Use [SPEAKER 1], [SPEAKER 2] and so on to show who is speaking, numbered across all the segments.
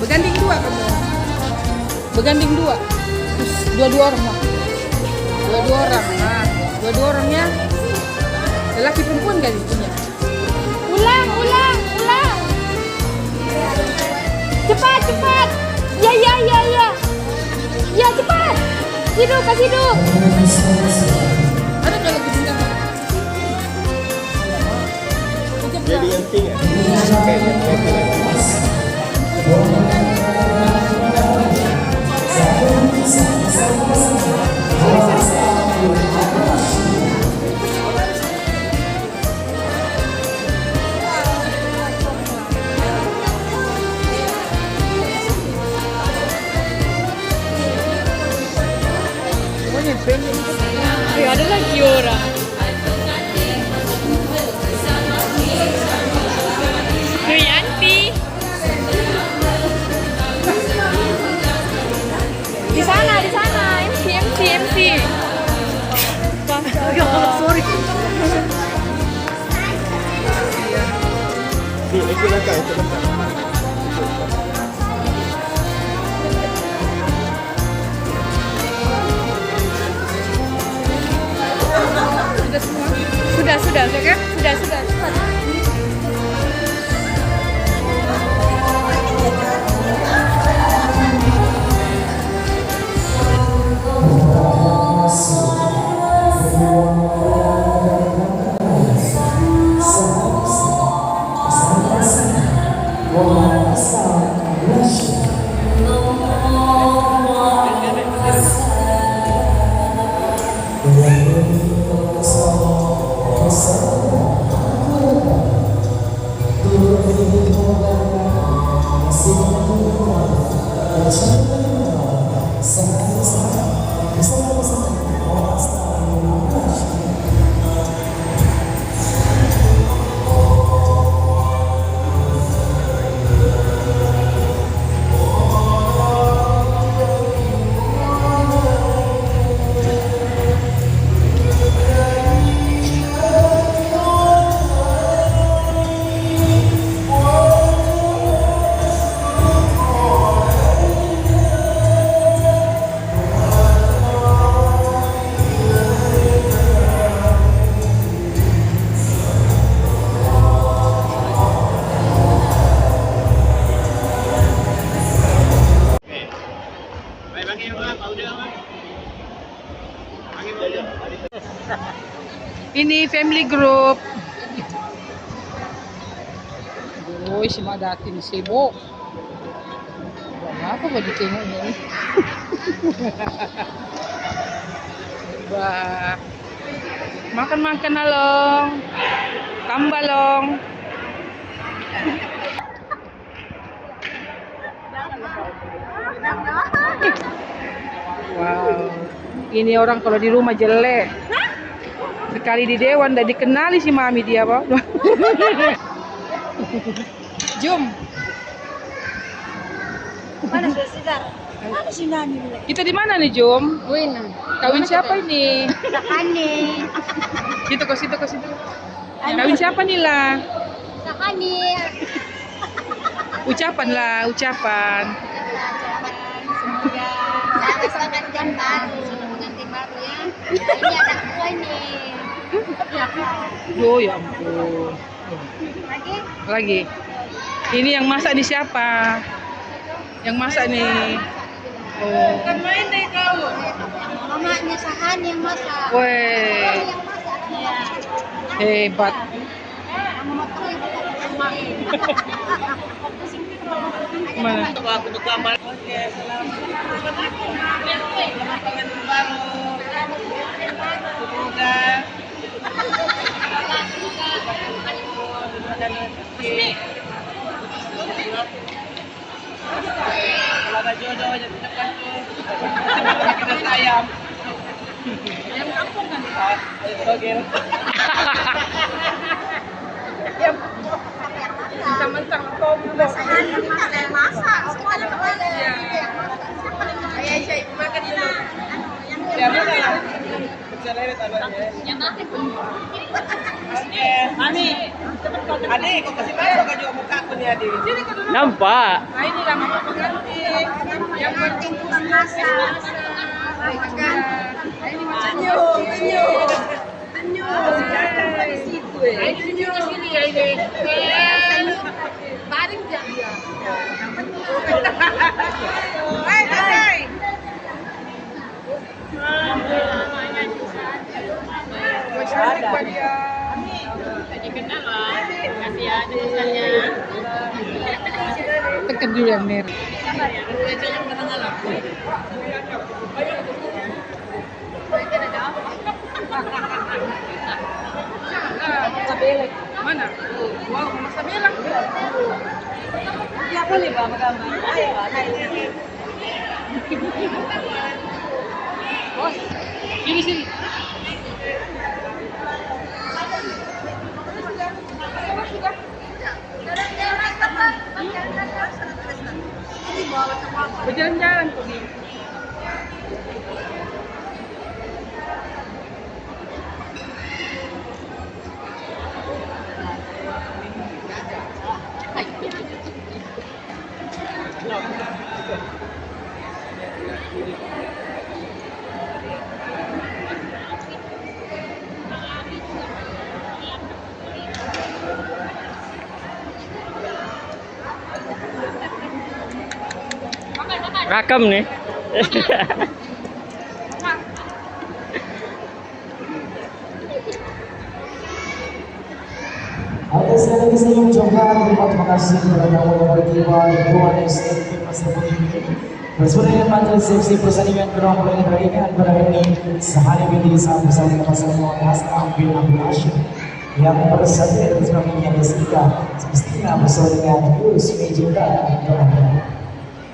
[SPEAKER 1] Beganding dua kamu. Beganding dua. Terus dua-dua orang lah. Dua-dua orang. Nah, dua-dua orangnya lelaki perempuan kali punya.
[SPEAKER 2] Ulang. Cepat. Ya. Ya, cepat. Hidup, kasih hidup.
[SPEAKER 1] Ada nggak lagi bintang?
[SPEAKER 3] Jadi yang pink ya?
[SPEAKER 2] Ada lagi orang. Rianti. Di sana. MC.
[SPEAKER 1] Sorry.
[SPEAKER 3] Itu langkah.
[SPEAKER 2] Sudah kan? Sudah.
[SPEAKER 1] Ini family group. Boy, si Madati ni sibuk. Apa ba ditengok ni? Bah. Makan na long. Tambalong. Wow. Ini orang kalau di rumah jelek. Sekali di dewan udah dikenali si mami dia, Pak. Jom.
[SPEAKER 2] Mana Sidar? Mana si Nani?
[SPEAKER 1] Kita di mana nih, Jom?
[SPEAKER 2] Wina.
[SPEAKER 1] Kawin siapa ini?
[SPEAKER 2] Sakani.
[SPEAKER 1] Situ. Kawin siapa nih lah?
[SPEAKER 2] Sakani.
[SPEAKER 1] Ucapan.
[SPEAKER 2] Semoga sangat jam baru, pengantin baru ya. Ini ada kue nih.
[SPEAKER 1] Oh ya ampun. Lagi. Ini yang masak nih siapa? Yang masak nih. Oh. Kan main deh kau.
[SPEAKER 2] Mamanya Sahan yang masak.
[SPEAKER 1] Weh. Hebat. Mana?
[SPEAKER 3] Aku buka gambar. Oke, selamat pengantin baru. Semoga kalau ada jodoh jadi depan tuh kita sayang. Ayam kampung kan? Togel. Mentang-mentang tombol. Saya masak, semuanya kembali. Ayah, makan dulu. Ya, makan. bisa lewat abangnya.
[SPEAKER 2] Yang nanti pun.
[SPEAKER 3] Oke, Mami. Adik, kau kasih masuk ke juga muka aku nih, Adik.
[SPEAKER 4] Nampak.
[SPEAKER 1] Nah ini lah mama pengantin. Yang penting puas. Ini macamnya. Ini ke sini ya ini. Baring dia. Hai. Cantik dia.
[SPEAKER 2] Jadi kenal lah. Kasih ya tulisannya.
[SPEAKER 1] Tekan dulu yang merah.
[SPEAKER 2] Tulisannya kenal lah.
[SPEAKER 1] Sabelek. Mana? Wow, Mama Sabelek.
[SPEAKER 3] Ya boleh ba magambar? Ay, naik.
[SPEAKER 1] Bos. Sini. Berjalan-jalan pergi.
[SPEAKER 4] Rakam nih.
[SPEAKER 5] Atas sekali lagi saya mengucapkan terima kasih kepada kamu yang berkibar Tuan SMP Pasar ini. Bersama dengan mantan sesi pertandingan gerombolan yang terakhir pada hari ini sehari ini bersama pasangan Hasan bin Abdul Hashim yang bersatu sebagai yang ketiga semestinya bersama dengan Yus Mejuka.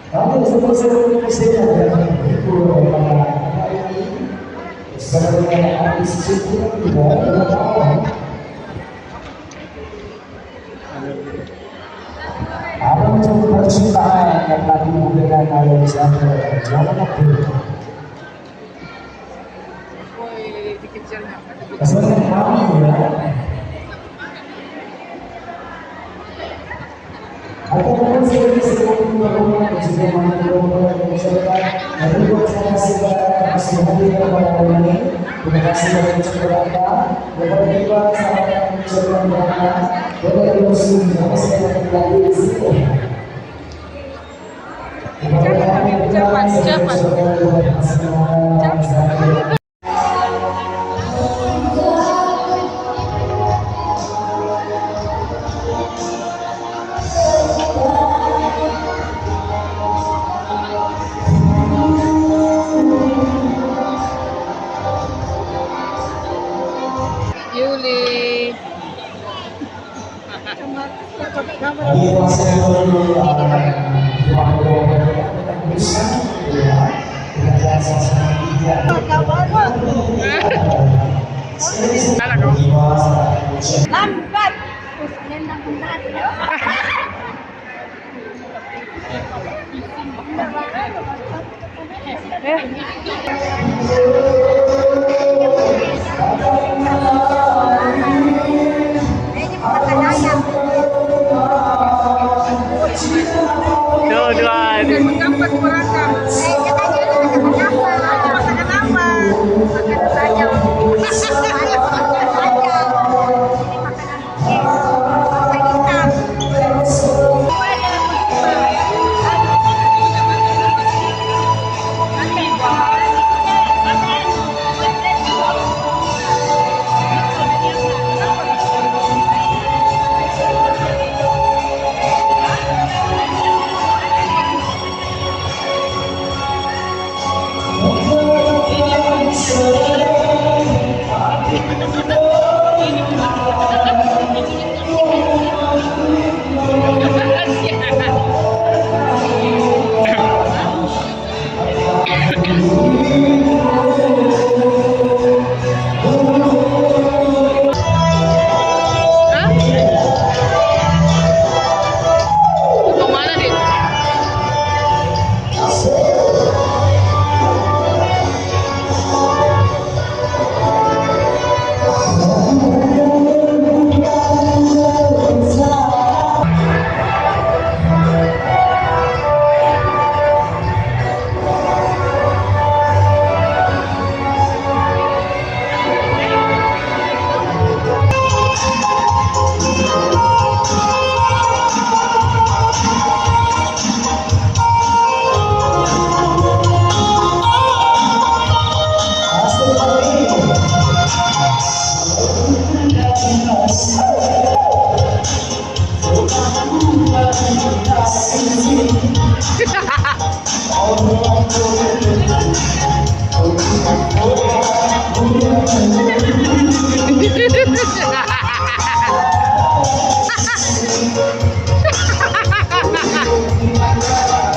[SPEAKER 5] Kami bersama dengan dan berhibur pada hari ini bersama dengan Abis Cipta juga. Ada macam percintaan yang telah dimulakan oleh Jabir Jalan Abdul.
[SPEAKER 1] Woi, dikejarnya.
[SPEAKER 5] Kesulitan kami ya. Ataupun sebagai sebuah rumah juga mana rumah yang masyarakat. Ada buat saya kasih kasih hadir kepada hari ini. Terima kasih kepada Jakarta. Kepada kita sangat mengucapkan berkat. Kepada muslim yang saya lagi di sini.
[SPEAKER 1] Yuli.
[SPEAKER 2] Lambat. Yan na po natin.
[SPEAKER 4] Dua-duaan.
[SPEAKER 1] Menggambar beragam.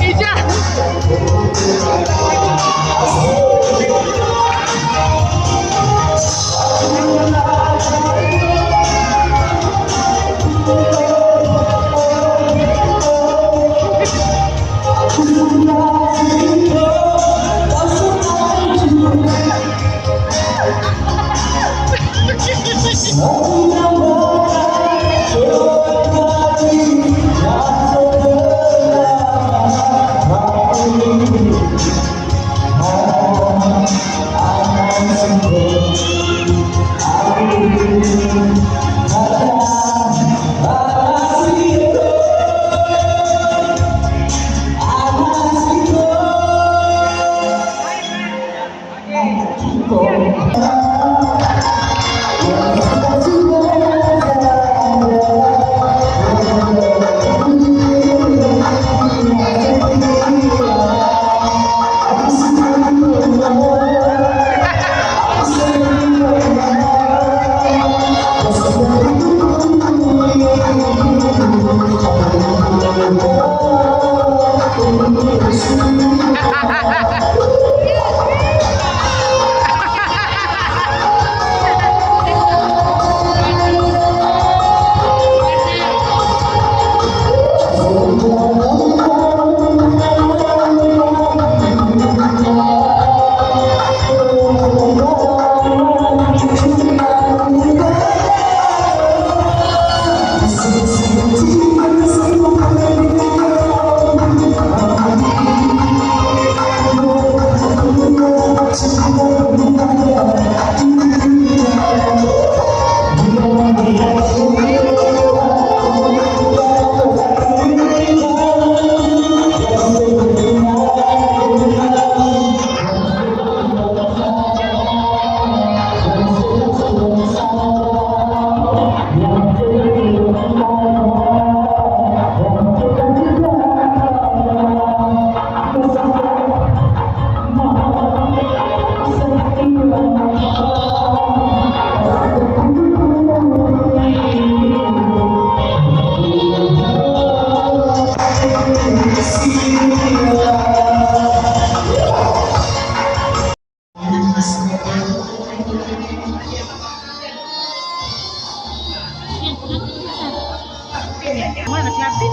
[SPEAKER 1] Ija.
[SPEAKER 2] Mana siapin?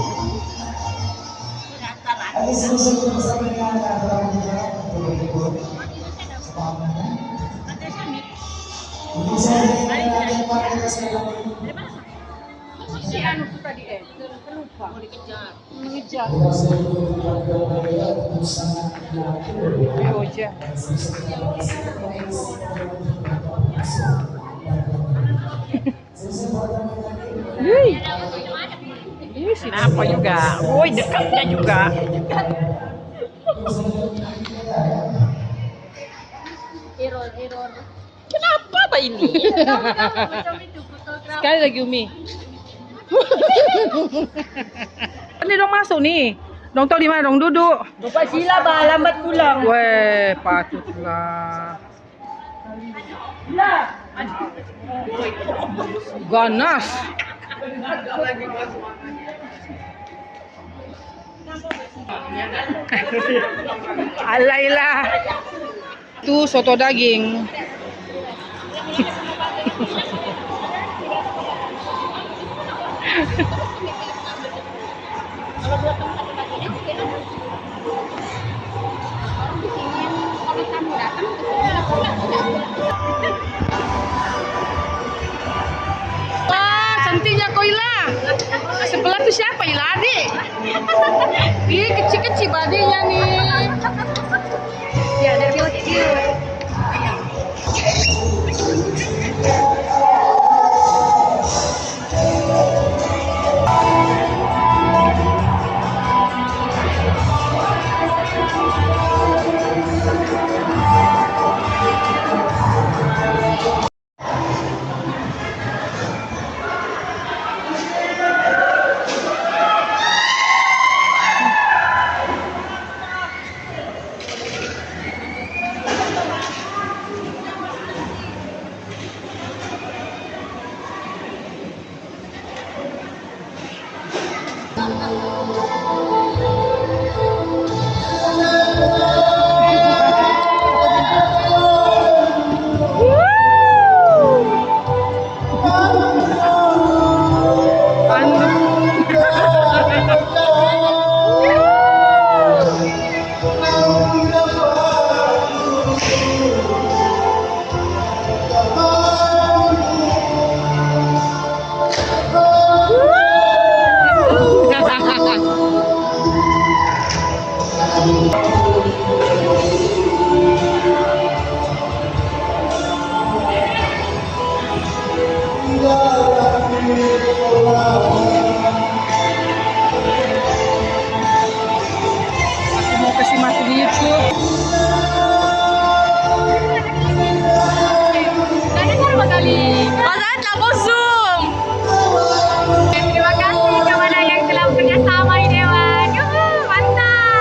[SPEAKER 1] Si anu tuh tadi lupa mau dikejar. Mengejar. Oja.
[SPEAKER 3] Kenapa juga? Woi, dekatnya juga.
[SPEAKER 2] Error.
[SPEAKER 3] Kenapa Pak ini?
[SPEAKER 1] Sekali lagi Umi. Ini dong masuk nih. Dong tahu di mana dong duduk.
[SPEAKER 3] Bapak sila bah, lambat pulang.
[SPEAKER 1] Weh, patutlah. Ganas. Alailah. Itu soto daging. Wah, cantiknya Koila. Sebelah tuh siapa? Ila adik. Ih, kecil-kecil badannya nih.
[SPEAKER 2] Ya, dari kecil.
[SPEAKER 1] Aku mau kasih mati di YouTube.
[SPEAKER 2] Masalah tabung Zoom. Terima kasih kepada yang telah bekerja sama di Dewan. Mantap.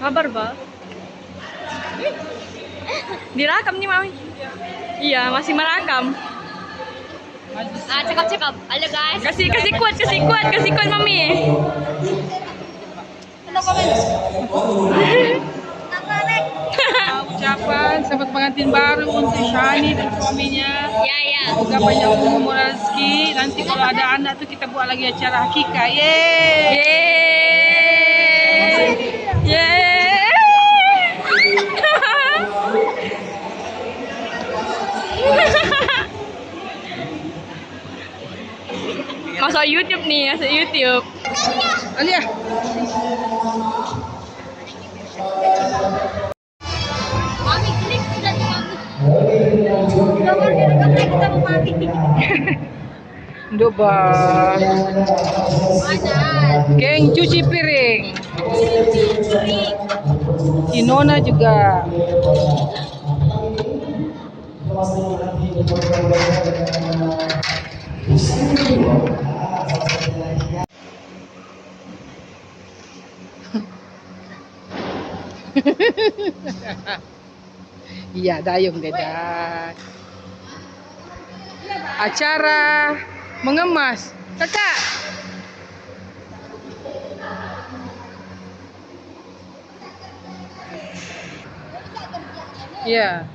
[SPEAKER 6] Kabar, Ba? Direkam nih, Mami. Iya, masih merekam.
[SPEAKER 2] Cakap-cakap. Halo guys.
[SPEAKER 6] Kasih kuat, Mami.
[SPEAKER 1] Ucapan selamat pengantin baru untuk Shani dan suaminya.
[SPEAKER 2] Ya.
[SPEAKER 1] Semoga banyak umur rezeki. Nanti kalau ada anak tuh kita buat lagi acara akikah. Yeay.
[SPEAKER 6] Yeay. Masuk YouTube nih, masuk YouTube.
[SPEAKER 1] Alia.
[SPEAKER 2] Mami klik sudah tuh Mami. Nomor direkam lagi kita mau mati.
[SPEAKER 1] Doba.
[SPEAKER 2] Mana?
[SPEAKER 1] Geng cuci piring. Inona juga. Iya, dayung dedak. Acara mengemas. Kakak. Iya.